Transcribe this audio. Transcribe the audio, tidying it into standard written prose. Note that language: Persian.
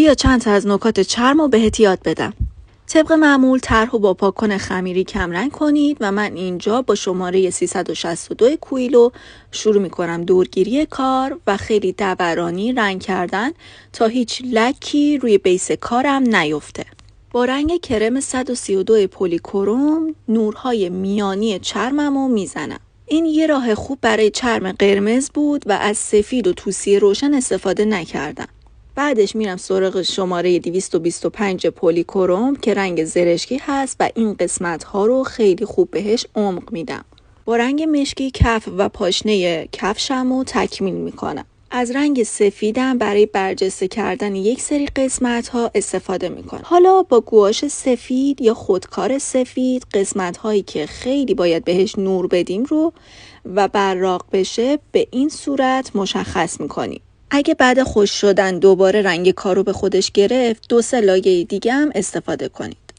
بیا چند تا از نکات چرم رو بهت یاد بدم. طبق معمول طرح رو با پاککن خمیری کمرنگ کنید و من اینجا با شماره 362 کویلو شروع میکنم دورگیری کار و خیلی دورانی رنگ کردن تا هیچ لکی روی بیس کارم نیفته. با رنگ کرم 132 پلیکروم نورهای میانی چرمم رو میزنم. این یه راه خوب برای چرم قرمز بود و از سفید و توسی روشن استفاده نکردم. بعدش میرم سراغ شماره 225 پلیکروم که رنگ زرشکی هست و این قسمت ها رو خیلی خوب بهش عمق میدم. با رنگ مشکی کف و پاشنه کفشم رو تکمیل میکنم. از رنگ سفیدم برای برجسته کردن یک سری قسمت ها استفاده میکنم. حالا با گواش سفید یا خودکار سفید قسمت هایی که خیلی باید بهش نور بدیم رو و براق بشه به این صورت مشخص میکنیم. اگه بعد خشک شدن دوباره رنگ کارو به خودش گرفت 2-3 لایه دیگه هم استفاده کنید.